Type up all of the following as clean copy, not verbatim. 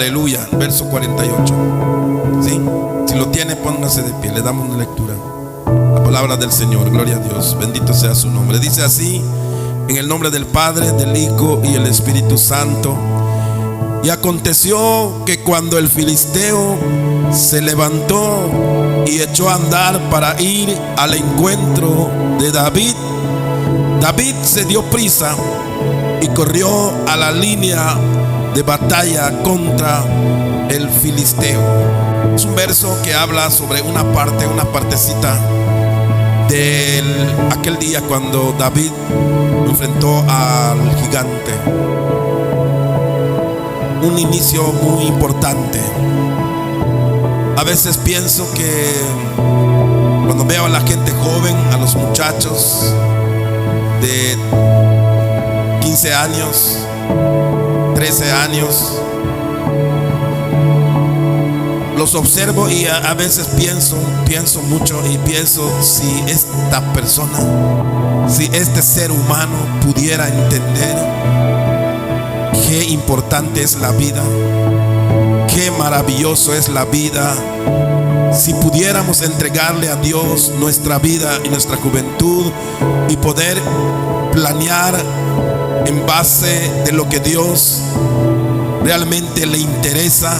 Aleluya, verso 48. ¿Sí? Si lo tiene, póngase de pie, le damos una lectura. La palabra del Señor, gloria a Dios, bendito sea su nombre. Dice así: en el nombre del Padre, del Hijo y el Espíritu Santo. Y aconteció que cuando el filisteo se levantó y echó a andar para ir al encuentro de David, David se dio prisa y corrió a la línea de batalla contra el filisteo. Es un verso que habla sobre una partecita de aquel día cuando David enfrentó al gigante. Un inicio muy importante. A veces pienso que cuando veo a la gente joven, a los muchachos de 15 años, 13 años, los observo y a veces pienso mucho y pienso si esta persona, si este ser humano pudiera entender qué importante es la vida, qué maravilloso es la vida, si pudiéramos entregarle a Dios nuestra vida y nuestra juventud y poder planear en base de lo que Dios realmente le interesa.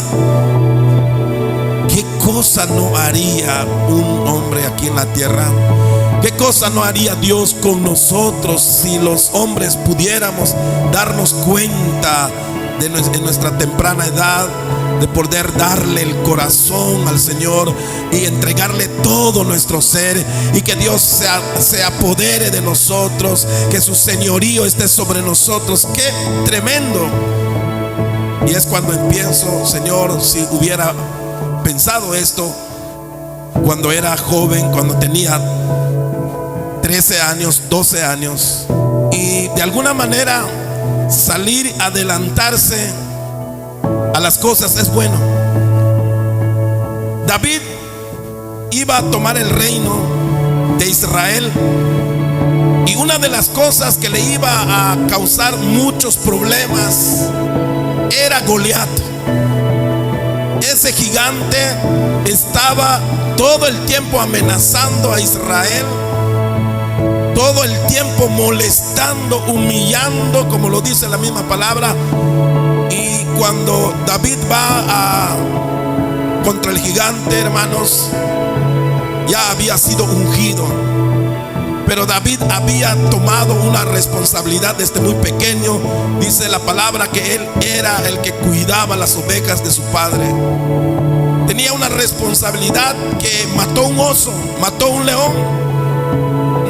¿Qué cosa no haría un hombre aquí en la tierra? ¿Qué cosa no haría Dios con nosotros si los hombres pudiéramos darnos cuenta en nuestra temprana edad de poder darle el corazón al Señor y entregarle todo nuestro ser, y que Dios se apodere de nosotros, que su señorío esté sobre nosotros? ¡Qué tremendo! Y es cuando pienso, Señor, si hubiera pensado esto cuando era joven, cuando tenía 13 años, 12 años, y de alguna manera salir, adelantarse a las cosas es bueno. David iba a tomar el reino de Israel, y una de las cosas que le iba a causar muchos problemas era Goliat. Ese gigante estaba todo el tiempo amenazando a Israel, todo el tiempo molestando, humillando, como lo dice la misma palabra. Y cuando David va contra el gigante, hermanos, ya había sido ungido, pero David había tomado una responsabilidad desde muy pequeño. Dice la palabra que él era el que cuidaba las ovejas de su padre. Tenía una responsabilidad que mató un oso, mató un león.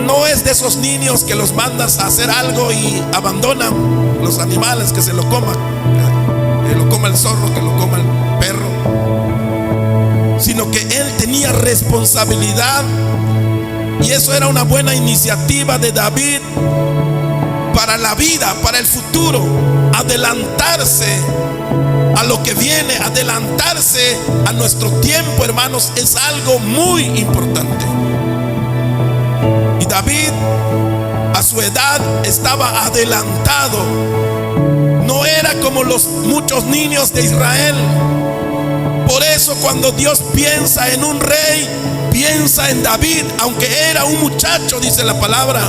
No es de esos niños que los mandas a hacer algo y abandonan los animales, que se lo coman, que lo coma el zorro, que lo coma el perro, sino que él tenía responsabilidad. Y eso era una buena iniciativa de David para la vida, para el futuro. Adelantarse a lo que viene, adelantarse a nuestro tiempo, hermanos, es algo muy importante. Y David a su edad estaba adelantado. No era como los muchos niños de Israel. Por eso cuando Dios piensa en un rey, piensa en David, aunque era un muchacho, dice la palabra.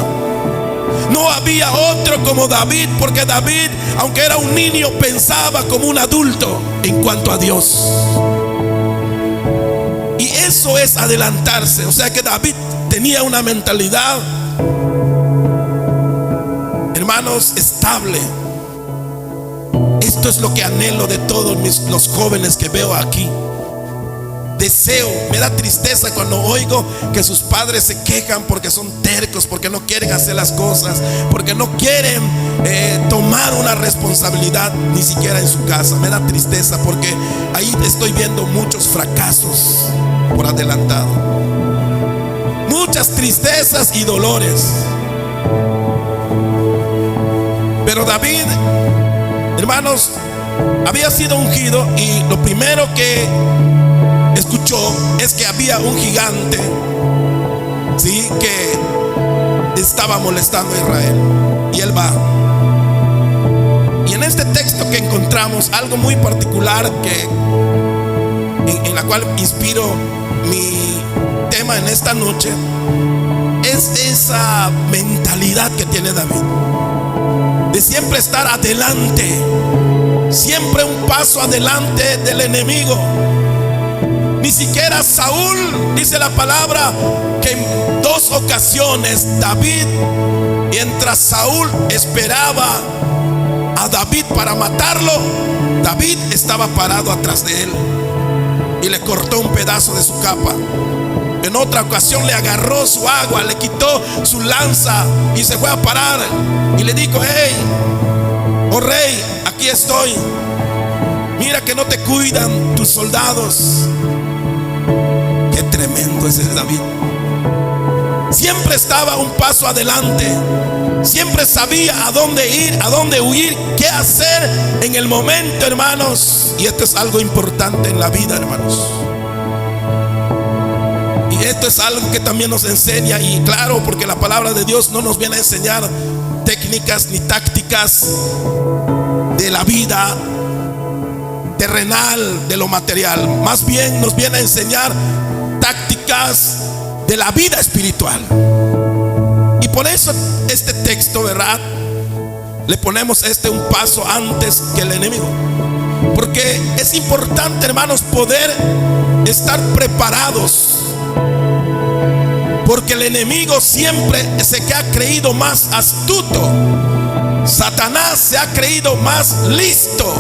No había otro como David, porque David, aunque era un niño, pensaba como un adulto en cuanto a Dios. Y eso es adelantarse. O sea que David tenía una mentalidad, hermanos, estable. Esto es lo que anhelo de todos los jóvenes que veo aquí. Deseo, me da tristeza cuando oigo que sus padres se quejan porque son tercos, porque no quieren hacer las cosas, porque no quieren tomar una responsabilidad ni siquiera en su casa. Me da tristeza porque ahí estoy viendo muchos fracasos por adelantado, muchas tristezas y dolores. Pero David, hermanos, había sido ungido, y lo primero que escuchó es que había un gigante, sí, que estaba molestando a Israel. Y él va, y en este texto que encontramos algo muy particular en la cual inspiro mi tema en esta noche. Es esa mentalidad que tiene David de siempre estar adelante, siempre un paso adelante del enemigo. Ni siquiera Saúl, dice la palabra, que en 2 ocasiones David, mientras Saúl esperaba a David para matarlo, David estaba parado atrás de él y le cortó un pedazo de su capa. En otra ocasión le agarró su agua, le quitó su lanza y se fue a parar y le dijo: hey, oh rey, aquí estoy, mira que no te cuidan tus soldados. Qué tremendo es ese David. Siempre estaba un paso adelante, siempre sabía a dónde ir, a dónde huir, qué hacer en el momento, hermanos. Y esto es algo importante en la vida, hermanos. Y esto es algo que también nos enseña, y claro, porque la palabra de Dios no nos viene a enseñar técnicas ni tácticas de la vida terrenal, de lo material. Más bien nos viene a enseñar tácticas de la vida espiritual. Y por eso este texto, ¿verdad?, le ponemos un paso antes que el enemigo. Porque es importante, hermanos, poder estar preparados. Porque el enemigo siempre se ha creído más astuto. Satanás se ha creído más listo.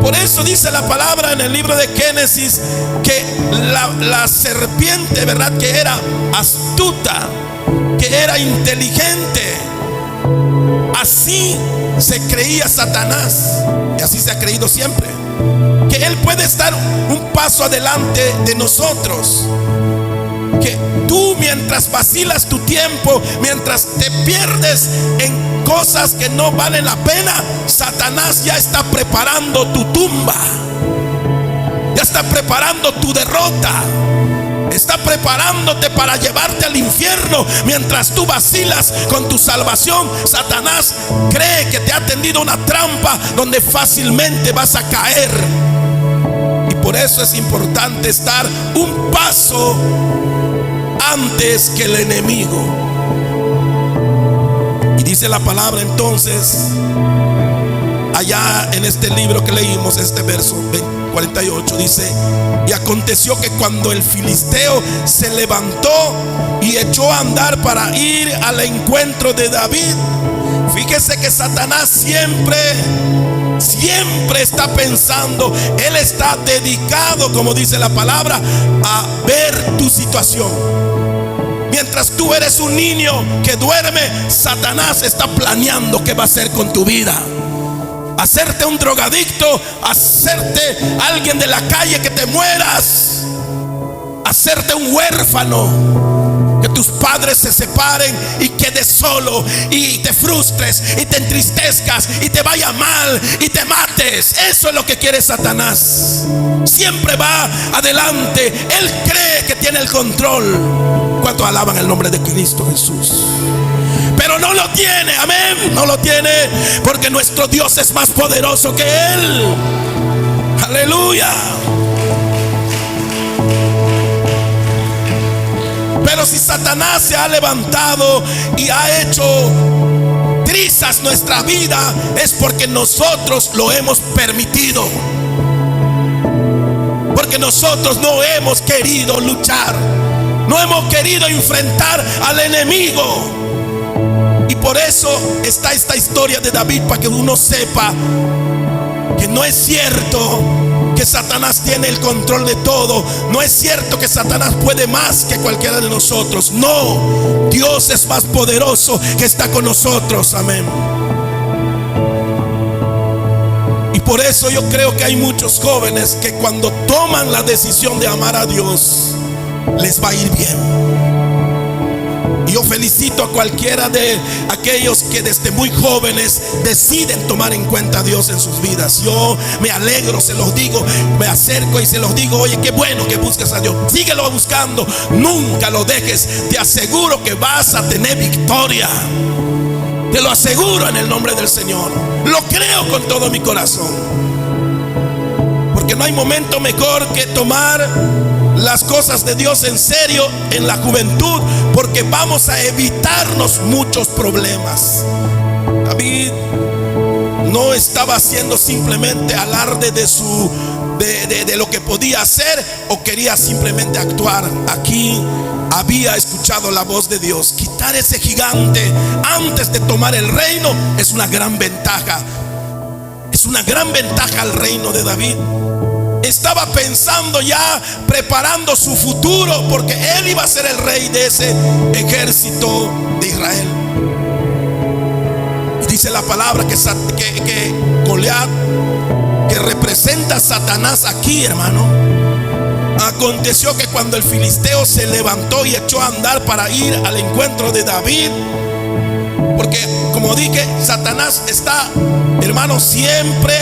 Por eso dice la palabra en el libro de Génesis que la serpiente, ¿verdad?, que era astuta, que era inteligente. Así se creía Satanás, y así se ha creído siempre, que él puede estar un paso adelante de nosotros. Que tú, mientras vacilas tu tiempo, mientras te pierdes en cosas que no valen la pena, Satanás ya está preparando tu tumba, ya está preparando tu derrota, está preparándote para llevarte al infierno. Mientras tú vacilas con tu salvación, Satanás cree que te ha tendido una trampa donde fácilmente vas a caer. Y por eso es importante estar un paso antes que el enemigo. Y dice la palabra entonces, allá en este libro que leímos, este verso 48, dice: y aconteció que cuando el filisteo se levantó y echó a andar para ir al encuentro de David. Fíjese que Satanás siempre está pensando, él está dedicado, como dice la palabra, a ver tu situación. Mientras tú eres un niño que duerme, Satanás está planeando qué va a hacer con tu vida. Hacerte un drogadicto, hacerte alguien de la calle, que te mueras, hacerte un huérfano, que tus padres se separen y quedes solo y te frustres y te entristezcas y te vaya mal y te mates. Eso es lo que quiere Satanás. Siempre va adelante. Él cree que tiene el control. ¿Cuántos alaban el nombre de Cristo Jesús? Pero no lo tiene, amén. No lo tiene, porque nuestro Dios es más poderoso que él. Aleluya. Pero si Satanás se ha levantado y ha hecho trizas nuestra vida, es porque nosotros lo hemos permitido. Porque nosotros no hemos querido luchar, no hemos querido enfrentar al enemigo. Y por eso está esta historia de David, para que uno sepa que no es cierto que Satanás tiene el control de todo. No es cierto que Satanás puede más que cualquiera de nosotros. No, Dios es más poderoso, que está con nosotros. Amén. Y por eso yo creo que hay muchos jóvenes que cuando toman la decisión de amar a Dios, les va a ir bien. Yo felicito a cualquiera de aquellos que desde muy jóvenes deciden tomar en cuenta a Dios en sus vidas. Yo me alegro, se los digo, me acerco y se los digo: oye, qué bueno que busques a Dios, síguelo buscando, nunca lo dejes. Te aseguro que vas a tener victoria. Te lo aseguro en el nombre del Señor. Lo creo con todo mi corazón. Porque no hay momento mejor que tomar las cosas de Dios en serio en la juventud, porque vamos a evitarnos muchos problemas. David no estaba haciendo simplemente alarde de lo que podía hacer o quería simplemente actuar. Aquí había escuchado la voz de Dios. Quitar ese gigante antes de tomar el reino es una gran ventaja. Es una gran ventaja al reino de David. Estaba pensando ya, preparando su futuro, porque él iba a ser el rey de ese ejército de Israel. Y dice la palabra que Goliat, que representa a Satanás aquí, hermano, aconteció que cuando el filisteo se levantó y echó a andar para ir al encuentro de David, porque como dije, Satanás está, hermano, siempre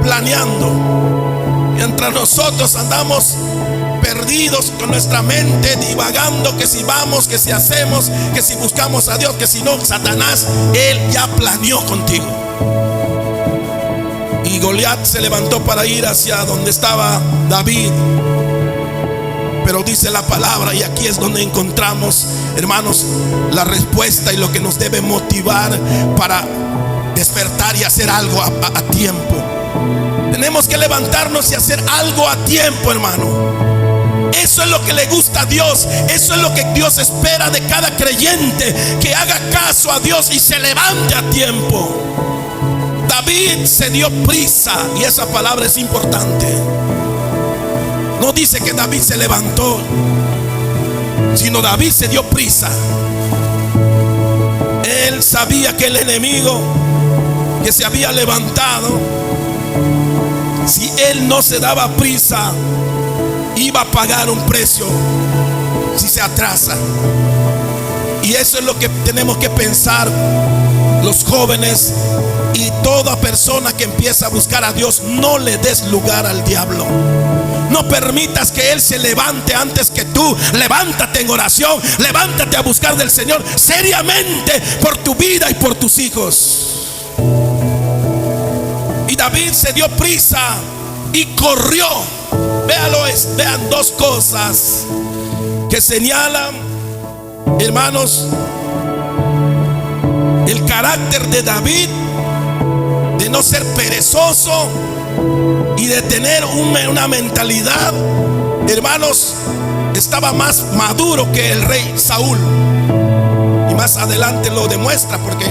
planeando. Mientras nosotros andamos perdidos con nuestra mente, divagando, que si vamos, que si hacemos, que si buscamos a Dios, que si no, Satanás, él ya planeó contigo. Y Goliat se levantó para ir hacia donde estaba David. Pero dice la palabra, y aquí es donde encontramos, hermanos, la respuesta y lo que nos debe motivar para despertar y hacer algo a tiempo. Tenemos que levantarnos y hacer algo a tiempo, hermano. Eso es lo que le gusta a Dios. Eso es lo que Dios espera de cada creyente, que haga caso a Dios y se levante a tiempo. David se dio prisa, y esa palabra es importante. No dice que David se levantó, sino David se dio prisa. Él sabía que el enemigo que se había levantado, si él no se daba prisa, iba a pagar un precio si se atrasa. Y eso es lo que tenemos que pensar los jóvenes y toda persona que empieza a buscar a Dios. No le des lugar al diablo. No permitas que él se levante antes que tú. Levántate en oración, levántate a buscar del Señor seriamente por tu vida y por tus hijos. Y David se dio prisa y corrió. Vean dos cosas que señalan, hermanos, el carácter de David, de no ser perezoso y de tener una mentalidad, hermanos, estaba más maduro que el rey Saúl. Y más adelante lo demuestra, porque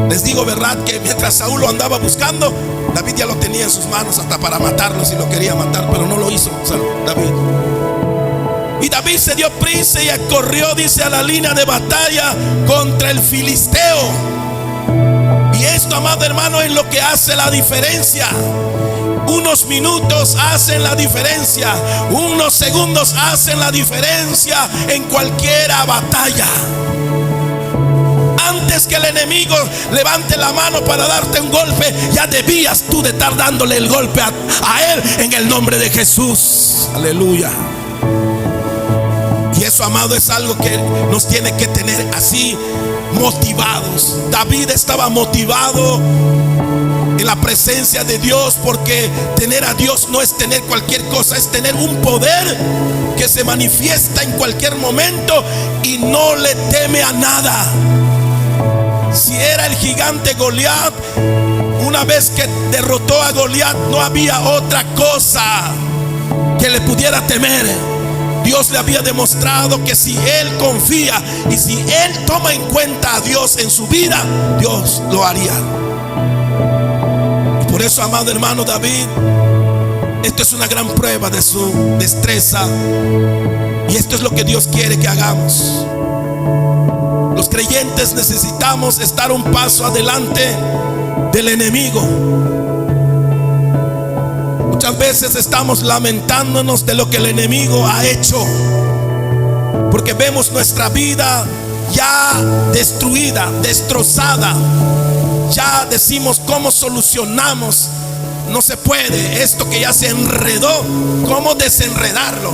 les digo verdad que mientras Saúl lo andaba buscando, David ya lo tenía en sus manos hasta para matarlo si lo quería matar, pero no lo hizo David. Y David se dio prisa y corrió, dice, a la línea de batalla contra el filisteo. Y esto, amado hermano, es lo que hace la diferencia. Unos minutos hacen la diferencia. Unos segundos hacen la diferencia en cualquier batalla. Antes que el enemigo levante la mano para darte un golpe, ya debías tú de estar dándole el golpe a él en el nombre de Jesús. Aleluya. Y eso, amado, es algo que nos tiene que tener así motivados. David estaba motivado en la presencia de Dios, porque tener a Dios no es tener cualquier cosa, es tener un poder que se manifiesta en cualquier momento y no le teme a nada. Si era el gigante Goliat, una vez que derrotó a Goliat, no había otra cosa que le pudiera temer. Dios le había demostrado que si él confía y si él toma en cuenta a Dios en su vida, Dios lo haría. Y por eso, amado hermano David, esto es una gran prueba de su destreza, y esto es lo que Dios quiere que hagamos. Los creyentes necesitamos estar un paso adelante del enemigo. Muchas veces estamos lamentándonos de lo que el enemigo ha hecho, porque vemos nuestra vida ya destruida, destrozada. Ya decimos, ¿cómo solucionamos? No se puede. Esto que ya se enredó, ¿cómo desenredarlo?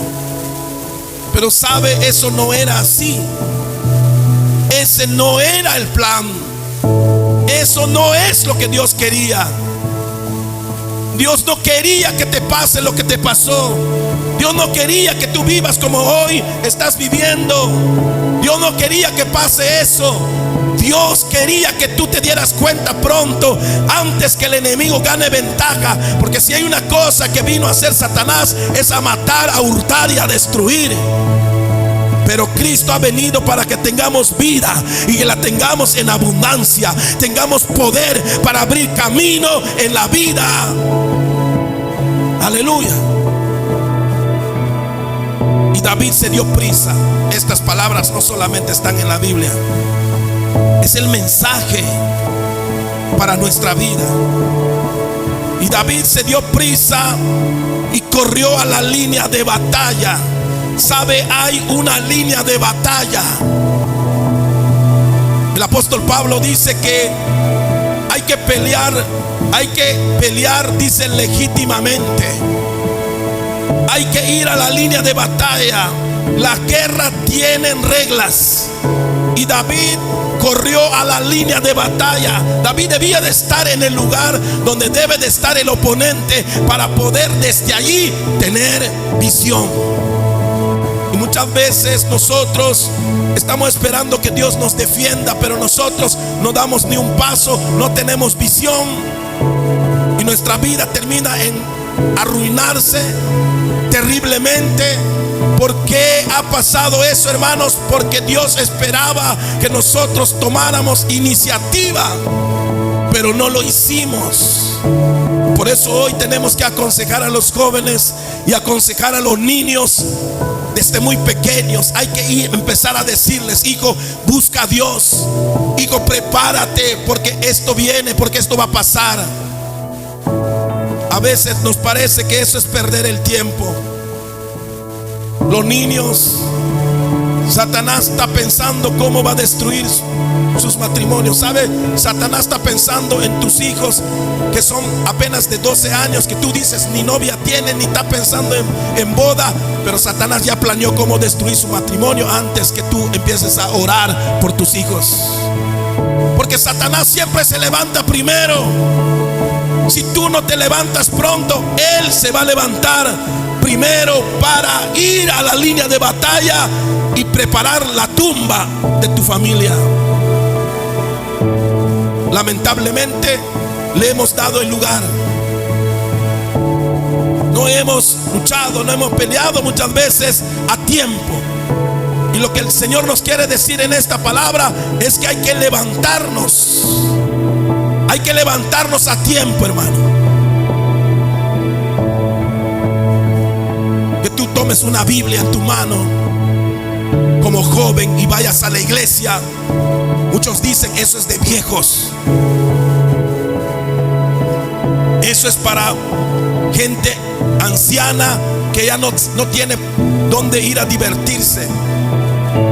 Pero sabe, eso no era así. Ese no era el plan. Eso no es lo que Dios quería. Dios no quería que te pase lo que te pasó. Dios no quería que tú vivas como hoy estás viviendo. Dios no quería que pase eso. Dios quería que tú te dieras cuenta pronto, antes que el enemigo gane ventaja. Porque si hay una cosa que vino a hacer Satanás, es a matar, a hurtar y a destruir. Pero Cristo ha venido para que tengamos vida y que la tengamos en abundancia. Tengamos poder para abrir camino en la vida. Aleluya. Y David se dio prisa. Estas palabras no solamente están en la Biblia, es el mensaje para nuestra vida. Y David se dio prisa y corrió a la línea de batalla. Sabe, hay una línea de batalla. El apóstol Pablo dice que hay que pelear, dice, legítimamente. Hay que ir a la línea de batalla. Las guerras tienen reglas. Y David corrió a la línea de batalla. David debía de estar en el lugar donde debe de estar el oponente, para poder desde allí tener visión. Y muchas veces nosotros estamos esperando que Dios nos defienda, pero nosotros no damos ni un paso, no tenemos visión, y nuestra vida termina en arruinarse terriblemente. ¿Por qué ha pasado eso, hermanos? Porque Dios esperaba que nosotros tomáramos iniciativa, pero no lo hicimos. Por eso hoy tenemos que aconsejar a los jóvenes y aconsejar a los niños desde muy pequeños. Hay que empezar a decirles: hijo, busca a Dios. Hijo, prepárate, porque esto viene, porque esto va a pasar. A veces nos parece que eso es perder el tiempo. Los niños, Satanás está pensando cómo va a destruir sus matrimonios. ¿Sabe? Satanás está pensando en tus hijos que son apenas de 12 años, que tú dices ni novia tienen, ni está pensando en boda. Pero Satanás ya planeó cómo destruir su matrimonio antes que tú empieces a orar por tus hijos. Porque Satanás siempre se levanta primero. Si tú no te levantas pronto, él se va a levantar primero para ir a la línea de batalla y preparar la tumba de tu familia. Lamentablemente le hemos dado el lugar. No hemos luchado, no hemos peleado muchas veces a tiempo. Y lo que el Señor nos quiere decir en esta palabra es que hay que levantarnos. Hay que levantarnos a tiempo, hermano. Que tú tomes una Biblia en tu mano como joven y vayas a la iglesia. Muchos dicen: eso es de viejos. Eso es para gente anciana que ya no tiene dónde ir a divertirse.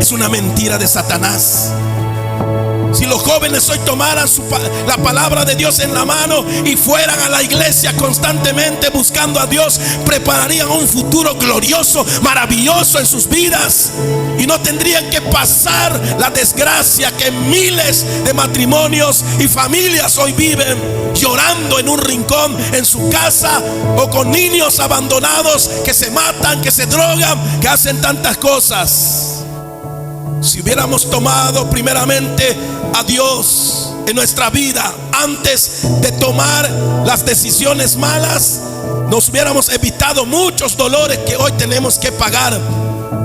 Es una mentira de Satanás. Si los jóvenes hoy tomaran la palabra de Dios en la mano y fueran a la iglesia constantemente buscando a Dios, prepararían un futuro glorioso, maravilloso en sus vidas, y no tendrían que pasar la desgracia que miles de matrimonios y familias hoy viven, llorando en un rincón en su casa, o con niños abandonados que se matan, que se drogan, que hacen tantas cosas. Si hubiéramos tomado primeramente a Dios en nuestra vida antes de tomar las decisiones malas, nos hubiéramos evitado muchos dolores que hoy tenemos que pagar.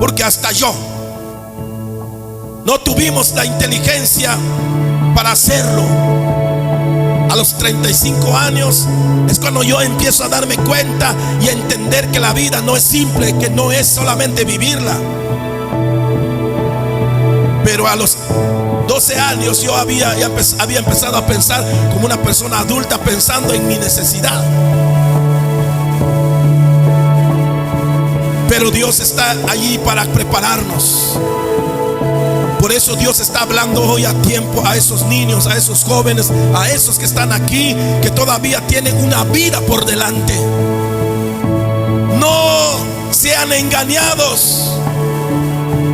Porque hasta yo no tuvimos la inteligencia para hacerlo. A los 35 años es cuando yo empiezo a darme cuenta y a entender que la vida no es simple, que no es solamente vivirla. Pero a los 12 años yo había empezado a pensar como una persona adulta, pensando en mi necesidad. Pero Dios está allí para prepararnos. Por eso Dios está hablando hoy a tiempo a esos niños, a esos jóvenes, a esos que están aquí, que todavía tienen una vida por delante. No sean engañados.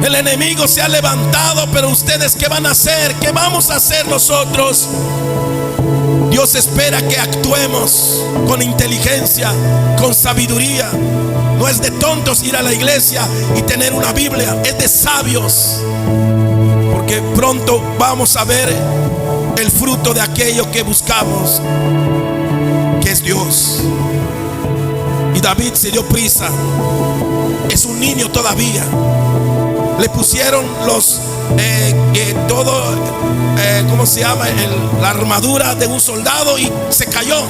El enemigo se ha levantado, pero ustedes, ¿qué van a hacer? ¿Qué vamos a hacer nosotros? Dios espera que actuemos con inteligencia, con sabiduría. No es de tontos ir a la iglesia y tener una Biblia, es de sabios. Porque pronto vamos a ver el fruto de aquello que buscamos, que es Dios. Y David se dio prisa. Es un niño todavía. Le pusieron ¿cómo se llama? La armadura de un soldado y se cayó.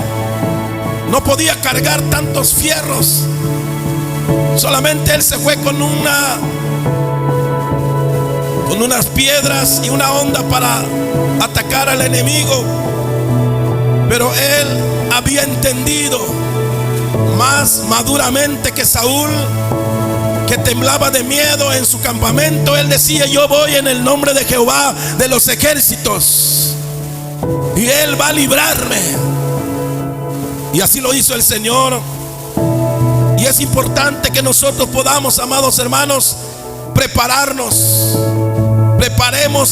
No podía cargar tantos fierros. Solamente él se fue con unas piedras y una honda para atacar al enemigo. Pero él había entendido más maduramente que Saúl, que temblaba de miedo en su campamento. Él decía: yo voy en el nombre de Jehová de los ejércitos, y Él va a librarme. Y así lo hizo el Señor. Y es importante que nosotros podamos, amados hermanos, preparemos,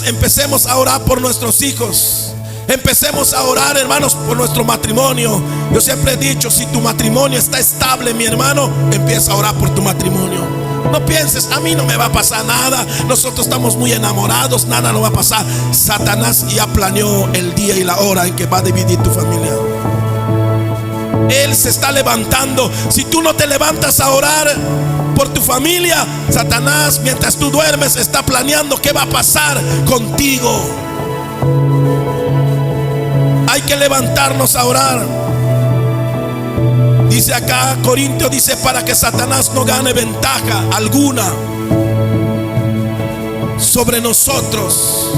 empecemos a orar por nuestros hijos. Empecemos a orar, hermanos, por nuestro matrimonio. Yo siempre he dicho: si tu matrimonio está estable, mi hermano, empieza a orar por tu matrimonio. No pienses: a mí no me va a pasar nada, nosotros estamos muy enamorados, nada nos va a pasar. Satanás ya planeó el día y la hora en que va a dividir tu familia. Él se está levantando. Si tú no te levantas a orar por tu familia, Satanás, mientras tú duermes, está planeando qué va a pasar contigo. Hay que levantarnos a orar. Dice acá Corintios, dice: para que Satanás no gane ventaja alguna sobre nosotros.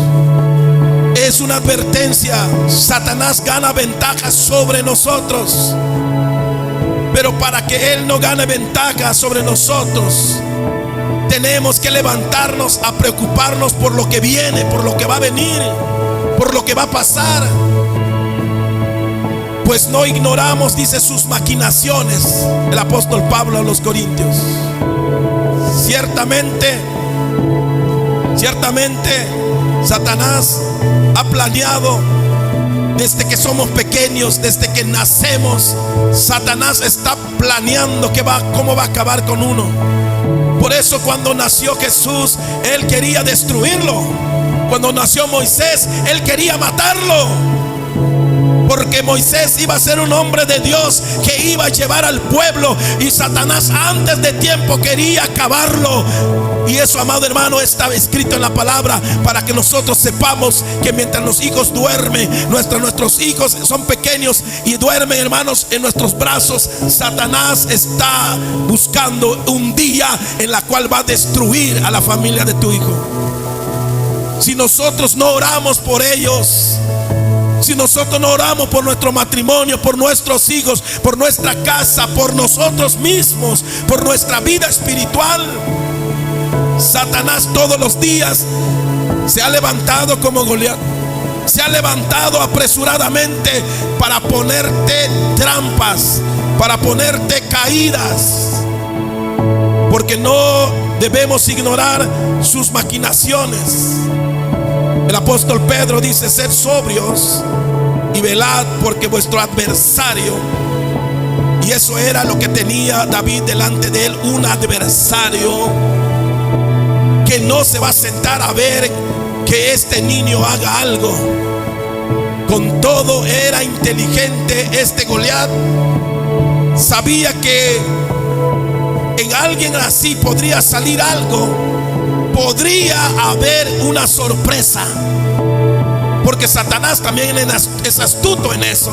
Es una advertencia. Satanás gana ventaja sobre nosotros, pero para que él no gane ventaja sobre nosotros, tenemos que levantarnos a preocuparnos por lo que viene, por lo que va a venir, por lo que va a pasar. Pues no ignoramos, dice, sus maquinaciones, el apóstol Pablo a los Corintios. Ciertamente Satanás ha planeado desde que somos pequeños, desde que nacemos. Satanás está planeando cómo va a acabar con uno. Por eso cuando nació Jesús, él quería destruirlo. Cuando nació Moisés, él quería matarlo, porque Moisés iba a ser un hombre de Dios que iba a llevar al pueblo, y Satanás antes de tiempo quería acabarlo. Y eso, amado hermano, está escrito en la palabra, para que nosotros sepamos que mientras los hijos duermen, nuestros hijos son pequeños y duermen, hermanos, en nuestros brazos, Satanás está buscando un día en la cual va a destruir a la familia de tu hijo. Si nosotros no oramos por ellos, si nosotros no oramos por nuestro matrimonio, por nuestros hijos, por nuestra casa, por nosotros mismos, por nuestra vida espiritual, Satanás todos los días se ha levantado como Goliat. Se ha levantado apresuradamente para ponerte trampas, para ponerte caídas, porque no debemos ignorar sus maquinaciones. El apóstol Pedro dice: sed sobrios y velad, porque vuestro adversario, y eso era lo que tenía David delante de él, un adversario que no se va a sentar a ver que este niño haga algo. Con todo, era inteligente este Goliat. Sabía que en alguien así podría salir algo. Podría haber una sorpresa, porque Satanás también es astuto en eso.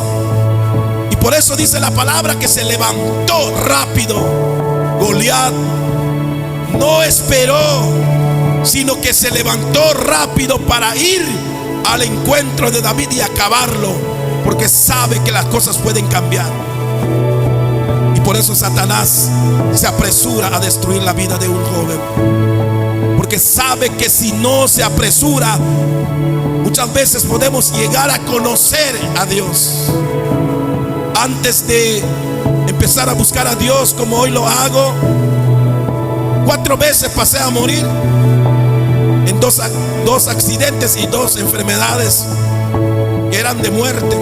Y por eso dice la palabra que se levantó rápido. Goliat no esperó, sino que se levantó rápido para ir al encuentro de David y acabarlo, porque sabe que las cosas pueden cambiar. Y por eso Satanás se apresura a destruir la vida de un joven, porque sabe que si no se apresura, muchas veces podemos llegar a conocer a Dios. Antes de empezar a buscar a Dios como hoy lo hago, 4 veces pasé a morir. en dos accidentes y 2 enfermedades que eran de muerte.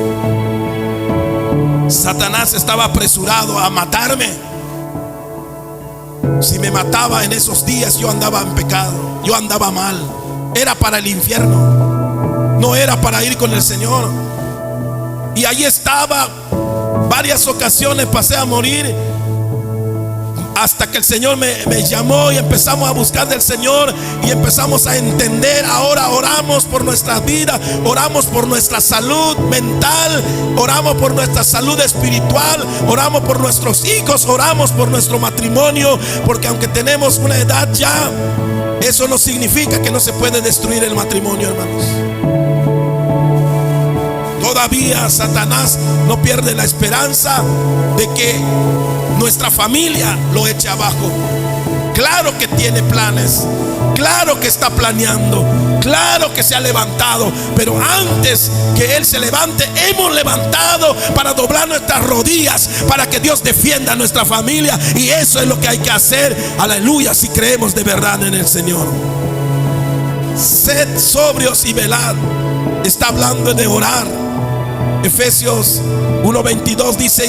Satanás estaba apresurado a matarme. Si me mataba en esos días, yo andaba en pecado, yo andaba mal. Era para el infierno, no era para ir con el Señor. Y ahí estaba, varias ocasiones pasé a morir, hasta que el Señor me llamó y empezamos a buscar del Señor y empezamos a entender. Ahora oramos por nuestras vidas, oramos por nuestra salud mental, oramos por nuestra salud espiritual, oramos por nuestros hijos, oramos por nuestro matrimonio, porque aunque tenemos una edad ya, eso no significa que no se puede destruir el matrimonio, hermanos. Todavía Satanás no pierde la esperanza de que nuestra familia lo eche abajo. Claro que tiene planes, claro que está planeando, claro que se ha levantado, pero antes que Él se levante, hemos levantado para doblar nuestras rodillas, para que Dios defienda a nuestra familia. Y eso es lo que hay que hacer, aleluya, si creemos de verdad en el Señor. Sed sobrios y velad. Está hablando de orar. Efesios 1:22 dice: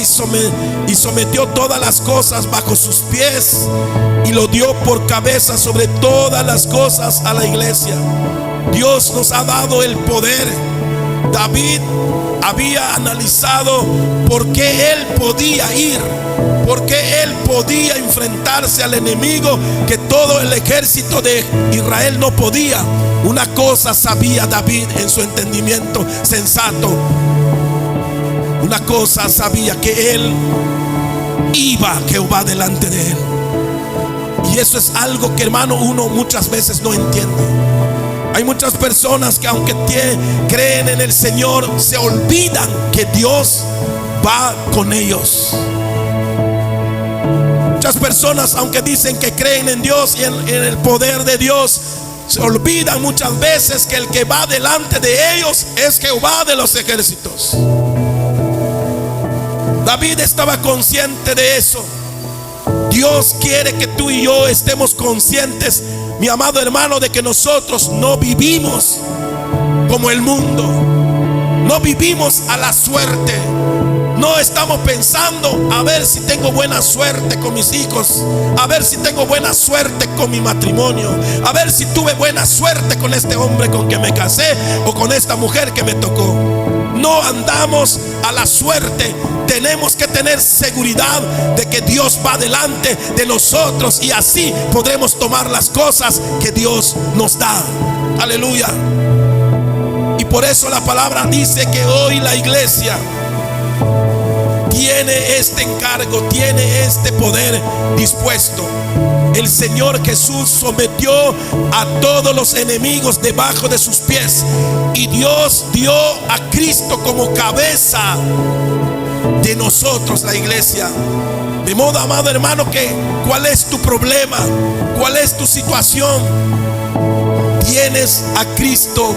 y sometió todas las cosas bajo sus pies y lo dio por cabeza sobre todas las cosas a la iglesia. Dios nos ha dado el poder. David había analizado por qué él podía ir, por qué él podía enfrentarse al enemigo que todo el ejército de Israel no podía. Una cosa sabía David en su entendimiento sensato. Una cosa sabía, que él iba Jehová delante de él. Y eso es algo que, hermano, uno muchas veces no entiende. Hay muchas personas que aunque creen en el Señor, se olvidan que Dios va con ellos. Muchas personas, aunque dicen que creen en Dios y en el poder de Dios, se olvidan muchas veces que el que va delante de ellos es Jehová de los ejércitos. David estaba consciente de eso. Dios quiere que tú y yo estemos conscientes, mi amado hermano, de que nosotros no vivimos como el mundo. No vivimos a la suerte. No estamos pensando a ver si tengo buena suerte con mis hijos, a ver si tengo buena suerte con mi matrimonio, a ver si tuve buena suerte con este hombre con que me casé o con esta mujer que me tocó. No andamos a la suerte. Tenemos que tener seguridad de que Dios va delante de nosotros y así podremos tomar las cosas que Dios nos da. Aleluya. Y por eso la palabra dice que hoy la iglesia tiene este encargo, tiene este poder dispuesto. El Señor Jesús sometió a todos los enemigos debajo de sus pies, y Dios dio a Cristo como cabeza de nosotros, la iglesia. De modo, amado hermano, que ¿cuál es tu problema? ¿Cuál es tu situación? Tienes a Cristo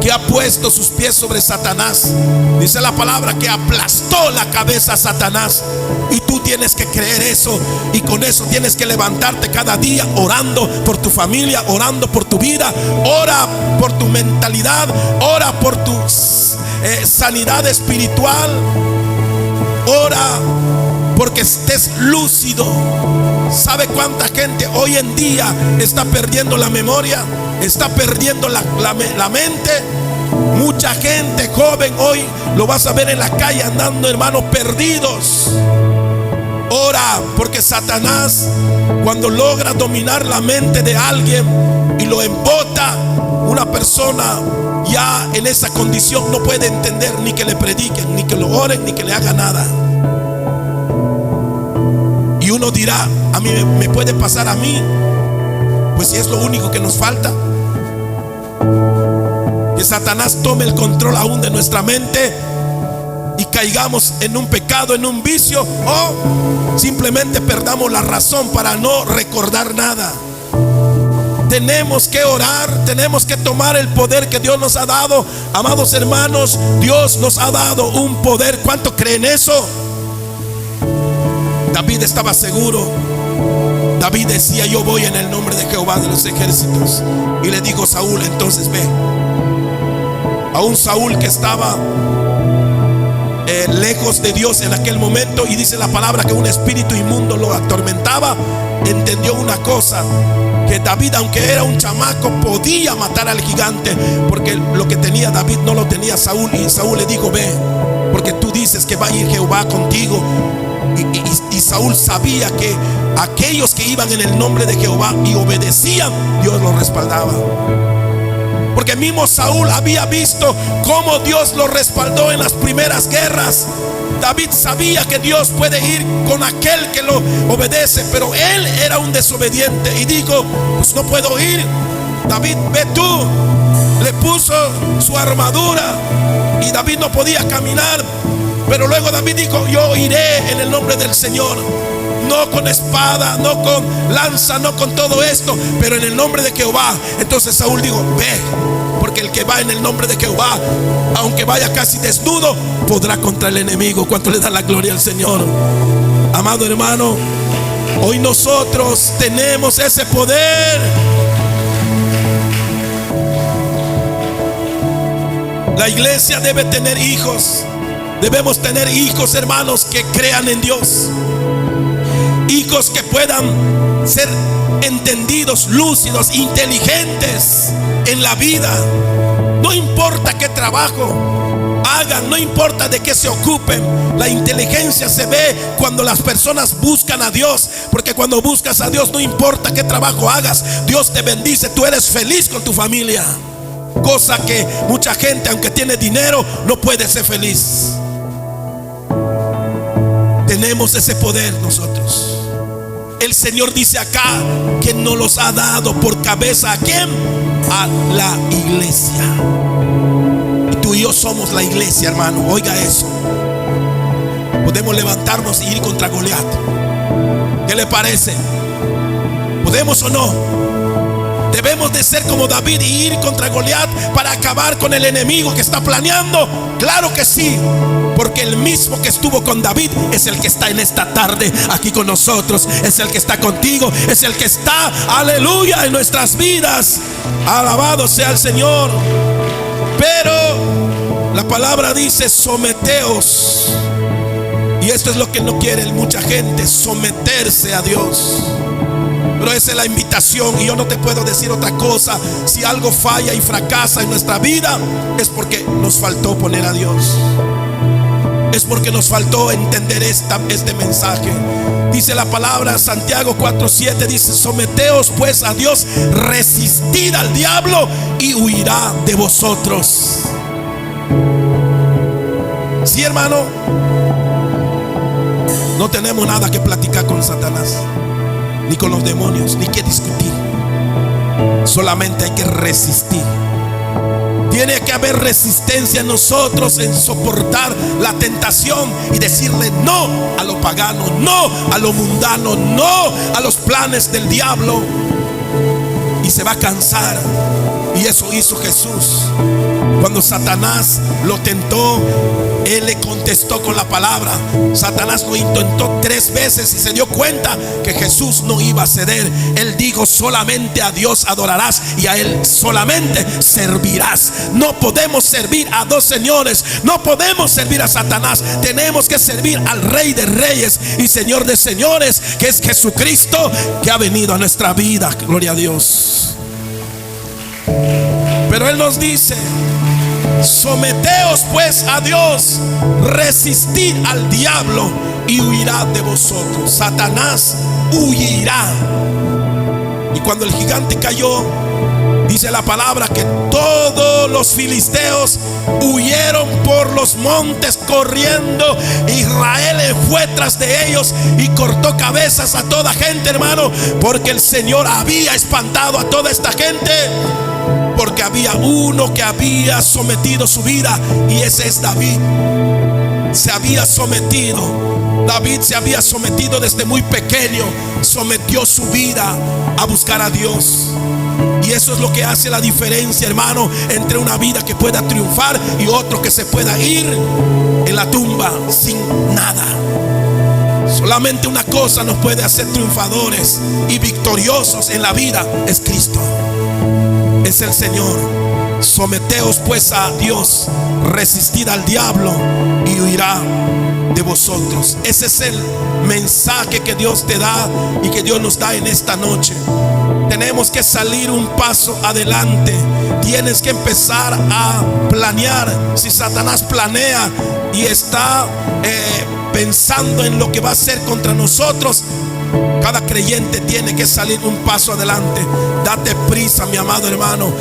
que ha puesto sus pies sobre Satanás. Dice la palabra que aplastó la cabeza a Satanás. Y tú tienes que creer eso, y con eso tienes que levantarte cada día orando por tu familia, orando por tu vida. Ora por tu mentalidad, ora por tu sanidad espiritual. Ora porque estés lúcido. ¿Sabe cuánta gente hoy en día está perdiendo la memoria? Está perdiendo la mente. Mucha gente joven hoy lo vas a ver en la calle andando, hermanos, perdidos. Ora, porque Satanás, cuando logra dominar la mente de alguien y lo embota, una persona ya en esa condición no puede entender ni que le prediquen, ni que lo oren, ni que le haga nada. Y uno dirá: a mí me puede pasar a mí. Pues si es lo único que nos falta, que Satanás tome el control aún de nuestra mente y caigamos en un pecado, en un vicio, o simplemente perdamos la razón para no recordar nada. Tenemos que orar, tenemos que tomar el poder que Dios nos ha dado. Amados hermanos, Dios nos ha dado un poder. ¿Cuánto creen eso? David estaba seguro David decía: yo voy en el nombre de Jehová de los ejércitos. Y le dijo Saúl: entonces ve. Aún Saúl, que estaba lejos de Dios en aquel momento, y dice la palabra que un espíritu inmundo lo atormentaba, entendió una cosa: que David, aunque era un chamaco, podía matar al gigante, porque lo que tenía David no lo tenía Saúl. Y Saúl le dijo: ve, porque tú dices que va a ir Jehová contigo. Y Saúl sabía que aquellos que iban en el nombre de Jehová y obedecían, Dios los respaldaba. Porque mismo Saúl había visto cómo Dios lo respaldó en las primeras guerras. David sabía que Dios puede ir con aquel que lo obedece, pero él era un desobediente y dijo: pues no puedo ir. David, ve tú. Le puso su armadura y David no podía caminar. Pero luego David dijo: yo iré en el nombre del Señor, no con espada, no con lanza, no con todo esto, pero en el nombre de Jehová. Entonces Saúl dijo: ve, porque el que va en el nombre de Jehová, aunque vaya casi desnudo, podrá contra el enemigo. ¿Cuánto le da la gloria al Señor? Amado hermano, hoy nosotros tenemos ese poder. La iglesia debe tener hijos. Debemos tener hijos, hermanos, que crean en Dios. Hijos que puedan ser entendidos, lúcidos, inteligentes en la vida. No importa qué trabajo hagan, no importa de qué se ocupen. La inteligencia se ve cuando las personas buscan a Dios. Porque cuando buscas a Dios, no importa qué trabajo hagas, Dios te bendice. Tú eres feliz con tu familia. Cosa que mucha gente, aunque tiene dinero, no puede ser feliz. Tenemos ese poder nosotros. El Señor dice acá que nos los ha dado por cabeza. ¿A quién? A la iglesia. Y tú y yo somos la iglesia, hermano. Oiga eso. Podemos levantarnos e ir contra Goliat. ¿Qué le parece? ¿Podemos o no? Debemos de ser como David y ir contra Goliat para acabar con el enemigo que está planeando. Claro que sí, porque el mismo que estuvo con David es el que está en esta tarde aquí con nosotros. Es el que está contigo, es el que está, aleluya, en nuestras vidas. Alabado sea el Señor. Pero la palabra dice: someteos. Y esto es lo que no quiere mucha gente, someterse a Dios. Pero esa es la invitación, y yo no te puedo decir otra cosa. Si algo falla y fracasa en nuestra vida, es porque nos faltó poner a Dios. Es porque nos faltó entender este mensaje. Dice la palabra, Santiago 4:7, dice: someteos pues a Dios, resistid al diablo y huirá de vosotros. Sí, hermano, no tenemos nada que platicar con Satanás, ni con los demonios, ni que discutir. Solamente hay que resistir. Tiene que haber resistencia en nosotros en soportar la tentación y decirle no a lo pagano, no a lo mundano, no a los planes del diablo. Y se va a cansar. Y eso hizo Jesús. Cuando Satanás lo tentó, él le contestó con la palabra. Satanás lo intentó 3 veces y se dio cuenta que Jesús no iba a ceder. Él dijo: solamente a Dios adorarás y a Él solamente servirás. No podemos servir a 2 señores. No podemos servir a Satanás. Tenemos que servir al Rey de Reyes y Señor de Señores, que es Jesucristo, que ha venido a nuestra vida. Gloria a Dios. Pero Él nos dice: someteos pues a Dios, resistid al diablo y huirá de vosotros. Satanás huirá. Y cuando el gigante cayó, dice la palabra que todos los filisteos huyeron por los montes corriendo. Israel fue tras de ellos y cortó cabezas a toda gente, hermano, porque el Señor había espantado a toda esta gente. Porque había uno que había sometido su vida, y ese es David. Se había sometido. David se había sometido desde muy pequeño. Sometió su vida a buscar a Dios. Y eso es lo que hace la diferencia, hermano, entre una vida que pueda triunfar y otro que se pueda ir en la tumba sin nada. Solamente una cosa nos puede hacer triunfadores y victoriosos en la vida: es Cristo, es el Señor. Someteos pues a Dios, resistid al diablo y huirá de vosotros. Ese es el mensaje que Dios te da y que Dios nos da en esta noche. Tenemos que salir un paso adelante. Tienes que empezar a planear. Si Satanás planea y está pensando en lo que va a hacer contra nosotros, cada creyente tiene que salir un paso adelante. Date prisa, mi amado hermano,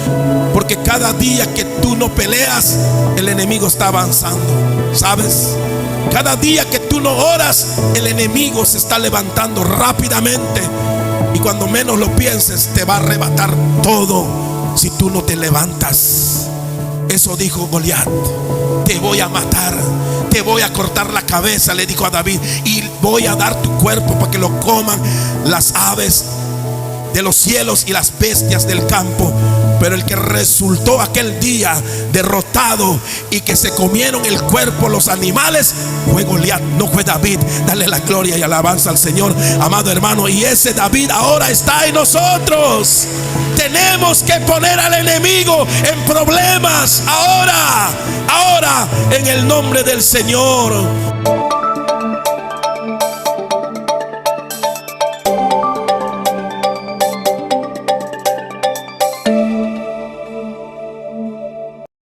porque cada día que tú no peleas, el enemigo está avanzando. ¿Sabes? Cada día que tú no oras, el enemigo se está levantando rápidamente, y cuando menos lo pienses, te va a arrebatar todo si tú no te levantas. Eso dijo Goliat: te voy a matar, te voy a cortar la cabeza, le dijo a David, y voy a dar tu cuerpo para que lo coman las aves de los cielos y las bestias del campo. Pero el que resultó aquel día derrotado y que se comieron el cuerpo los animales fue Goliat, no fue David. Dale la gloria y alabanza al Señor, amado hermano. Y ese David ahora está en nosotros. Tenemos que poner al enemigo en problemas ahora, en el nombre del Señor.